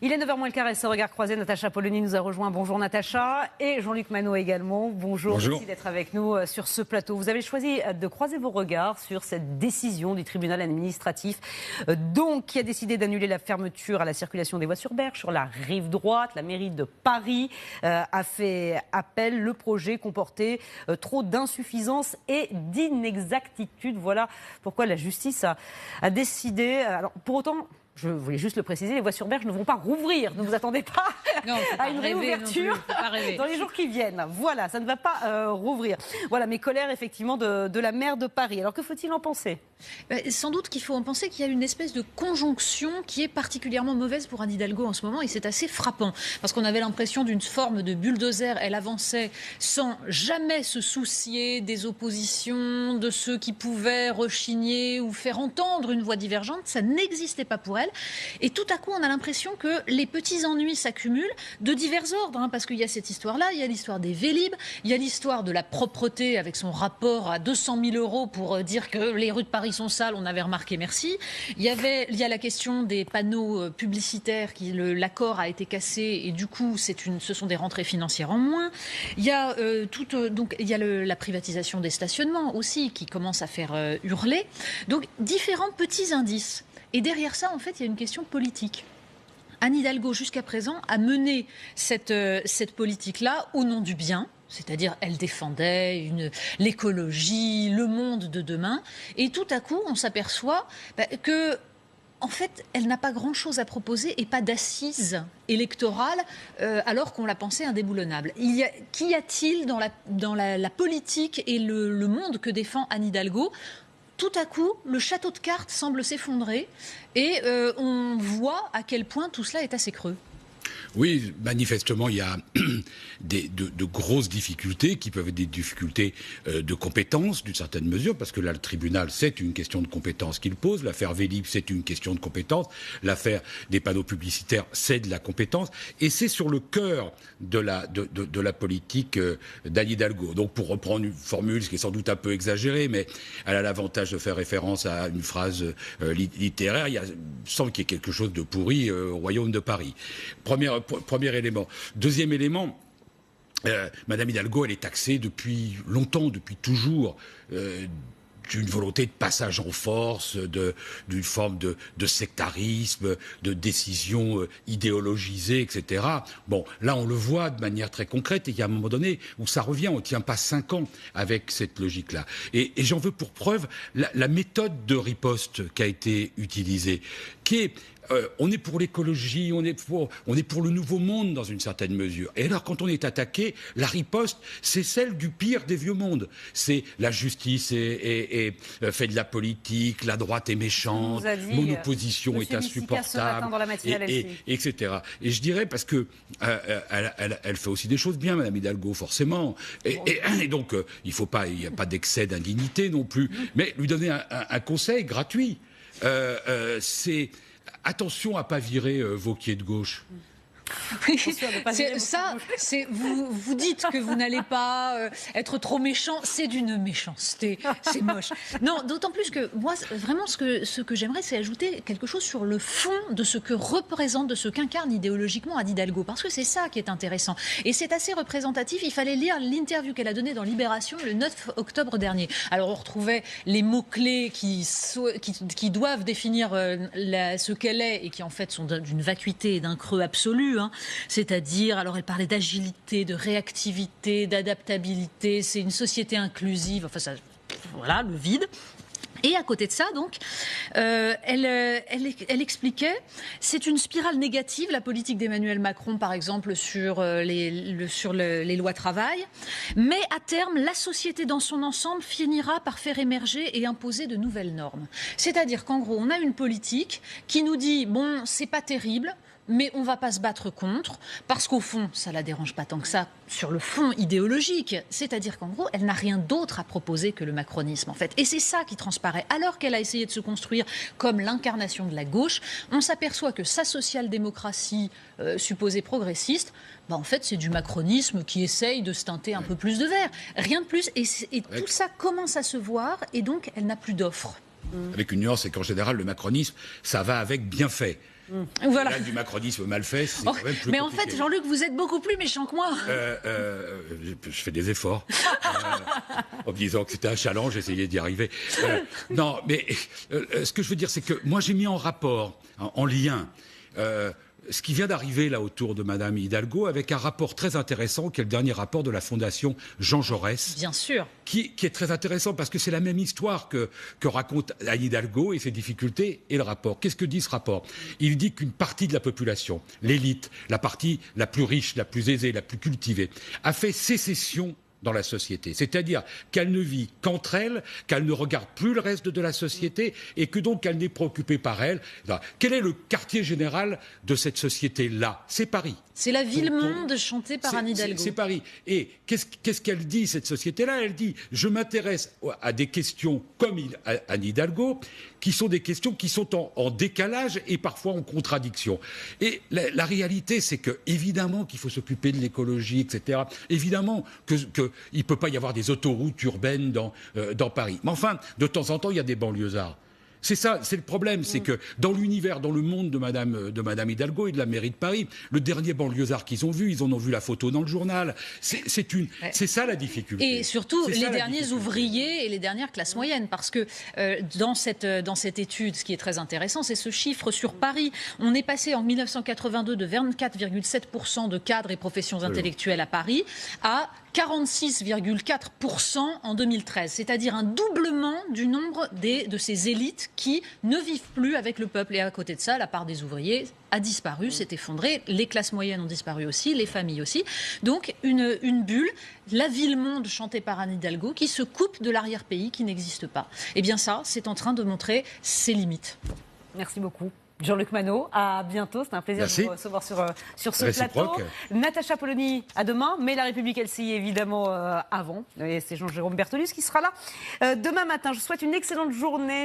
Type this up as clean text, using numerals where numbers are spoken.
Il est 9h moins le quart et ce regard croisé, Natacha Polony nous a rejoint. Bonjour Natacha. Et Jean-Luc Manot également. Bonjour. Merci d'être avec nous sur ce plateau. Vous avez choisi de croiser vos regards sur cette décision du tribunal administratif donc qui a décidé d'annuler la fermeture à la circulation des voies sur berge sur la rive droite. La mairie de Paris a fait appel. Le projet comportait trop d'insuffisances et d'inexactitudes. Voilà pourquoi la justice a décidé. Alors pour autant, je voulais juste le préciser, les voies sur berge ne vont pas rouvrir. Ne vous attendez pas à une réouverture dans les jours qui viennent. Voilà, ça ne va pas rouvrir. Voilà, mes colères effectivement de la maire de Paris. Alors que faut-il en penser ? Sans doute qu'il faut en penser qu'il y a une espèce de conjonction qui est particulièrement mauvaise pour Anne Hidalgo en ce moment, et c'est assez frappant. Parce qu'on avait l'impression d'une forme de bulldozer. Elle avançait sans jamais se soucier des oppositions, de ceux qui pouvaient rechigner ou faire entendre une voix divergente. Ça n'existait pas pour elle. Et tout à coup, on a l'impression que les petits ennuis s'accumulent de divers ordres, parce qu'il y a cette histoire-là, il y a l'histoire des Vélib, il y a l'histoire de la propreté avec son rapport à 200 000 € pour dire que les rues de Paris sont sales, on avait remarqué, merci. Il y a la question des panneaux publicitaires, l'accord a été cassé et du coup, ce sont des rentrées financières en moins. Il y a, la privatisation des stationnements aussi qui commence à faire hurler. Donc, différents petits indices. Et derrière ça, en fait, il y a une question politique. Anne Hidalgo, jusqu'à présent, a mené cette politique-là au nom du bien. C'est-à-dire, elle défendait l'écologie, le monde de demain. Et tout à coup, on s'aperçoit que, en fait, elle n'a pas grand-chose à proposer et pas d'assises électorales, alors qu'on la pensait indéboulonnable. Qu'y a-t-il dans la politique et le monde que défend Anne Hidalgo ? Tout à coup, le château de cartes semble s'effondrer et on voit à quel point tout cela est assez creux. Oui, manifestement, il y a de grosses difficultés qui peuvent être des difficultés de compétences, d'une certaine mesure, parce que là, le tribunal, c'est une question de compétence qu'il pose. L'affaire Vélib, c'est une question de compétence. L'affaire des panneaux publicitaires, c'est de la compétence. Et c'est sur le cœur de la politique d'Anne Hidalgo. Donc, pour reprendre une formule, ce qui est sans doute un peu exagéré, mais elle a l'avantage de faire référence à une phrase littéraire. Il semble qu'il y ait quelque chose de pourri au royaume de Paris. Premier élément. Deuxième élément, Madame Hidalgo, elle est taxée depuis longtemps, depuis toujours, d'une volonté de passage en force, d'une forme de sectarisme, de décision idéologisée, etc. Bon, là, on le voit de manière très concrète, et il y a un moment donné où ça revient, on ne tient pas 5 ans avec cette logique-là. Et j'en veux pour preuve la méthode de riposte qui a été utilisée, qui est... on est pour l'écologie, on est pour le nouveau monde dans une certaine mesure. Et alors, quand on est attaqué, la riposte, c'est celle du pire des vieux mondes. C'est la justice fait de la politique, la droite est méchante, mon opposition est insupportable, etc. Et je dirais, parce que elle fait aussi des choses bien, Madame Hidalgo, forcément. Et donc, il n'y a pas d'excès d'indignité non plus. Mais lui donner un conseil gratuit, c'est... Attention à ne pas virer Wauquiez de gauche. Oui, vous dites que vous n'allez pas être trop méchant, c'est d'une méchanceté, c'est moche. Non, d'autant plus que moi, vraiment, ce que j'aimerais, c'est ajouter quelque chose sur le fond de ce que représente, de ce qu'incarne idéologiquement Anne Hidalgo, parce que c'est ça qui est intéressant. Et c'est assez représentatif, il fallait lire l'interview qu'elle a donnée dans Libération le 9 octobre dernier. Alors, on retrouvait les mots-clés qui doivent définir ce qu'elle est, et qui en fait sont d'une vacuité et d'un creux absolu. C'est-à-dire, alors elle parlait d'agilité, de réactivité, d'adaptabilité, c'est une société inclusive, enfin ça, voilà, le vide. Et à côté de ça, donc, elle expliquait, c'est une spirale négative, la politique d'Emmanuel Macron, par exemple, sur les lois travail. Mais à terme, la société dans son ensemble finira par faire émerger et imposer de nouvelles normes. C'est-à-dire qu'en gros, on a une politique qui nous dit, bon, c'est pas terrible, mais on ne va pas se battre contre, parce qu'au fond, ça ne la dérange pas tant que ça sur le fond idéologique. C'est-à-dire qu'en gros, elle n'a rien d'autre à proposer que le macronisme, en fait. Et c'est ça qui transparaît. Alors qu'elle a essayé de se construire comme l'incarnation de la gauche, on s'aperçoit que sa social-démocratie supposée progressiste, en fait, c'est du macronisme qui essaye de se teinter un peu plus de vert. Rien de plus. Et tout ça commence à se voir, et donc elle n'a plus d'offres. Avec une nuance, c'est qu'en général, le macronisme, ça va avec bienfait. Voilà. Là, du macronisme mal fait, c'est quand même plus mais compliqué. en fait, Jean-Luc, vous êtes beaucoup plus méchant que moi. Je fais des efforts en me disant que c'était un challenge, j'essayais d'y arriver. Non, mais ce que je veux dire, c'est que moi j'ai mis en rapport, en lien, ce qui vient d'arriver là autour de Madame Hidalgo avec un rapport très intéressant qui est le dernier rapport de la Fondation Jean Jaurès. Bien sûr. Qui est très intéressant parce que c'est la même histoire que raconte Anne Hidalgo et ses difficultés et le rapport. Qu'est-ce que dit ce rapport? Il dit qu'une partie de la population, l'élite, la partie la plus riche, la plus aisée, la plus cultivée, a fait sécession dans la société. C'est-à-dire qu'elle ne vit qu'entre elles, qu'elle ne regarde plus le reste de la société et que donc elle n'est préoccupée par elle. Quel est le quartier général de cette société-là? C'est Paris. C'est la ville-monde chantée par Anne Hidalgo. C'est Paris. Et qu'est-ce qu'elle dit, cette société-là? Elle dit, je m'intéresse à des questions comme Anne Hidalgo, qui sont des questions qui sont en décalage et parfois en contradiction. Et la réalité, c'est que, évidemment qu'il faut s'occuper de l'écologie, etc. Évidemment qu'il ne peut pas y avoir des autoroutes urbaines dans Paris. Mais enfin, de temps en temps, il y a des banlieusards. C'est ça, c'est le problème, c'est que dans l'univers, dans le monde de Madame Hidalgo et de la mairie de Paris, le dernier banlieusard qu'ils ont vu, ils en ont vu la photo dans le journal. C'est ça la difficulté. Et surtout les derniers ouvriers et les dernières classes moyennes, parce que dans cette étude, ce qui est très intéressant, c'est ce chiffre sur Paris. On est passé en 1982 de 24,7% de cadres et professions intellectuelles à Paris à 46,4% en 2013, c'est-à-dire un doublement du nombre de ces élites qui ne vivent plus avec le peuple. Et à côté de ça, la part des ouvriers a disparu, s'est effondrée, les classes moyennes ont disparu aussi, les familles aussi. Donc une bulle, la ville-monde chantée par Anne Hidalgo, qui se coupe de l'arrière-pays qui n'existe pas. Eh bien ça, c'est en train de montrer ses limites. Merci beaucoup. Jean-Luc Manot, à bientôt. C'est un plaisir de vous recevoir sur ce plateau. Natacha Polony, à demain. Mais La République LCI, évidemment, avant. Et c'est Jean-Jérôme Bertolus qui sera là demain matin. Je vous souhaite une excellente journée.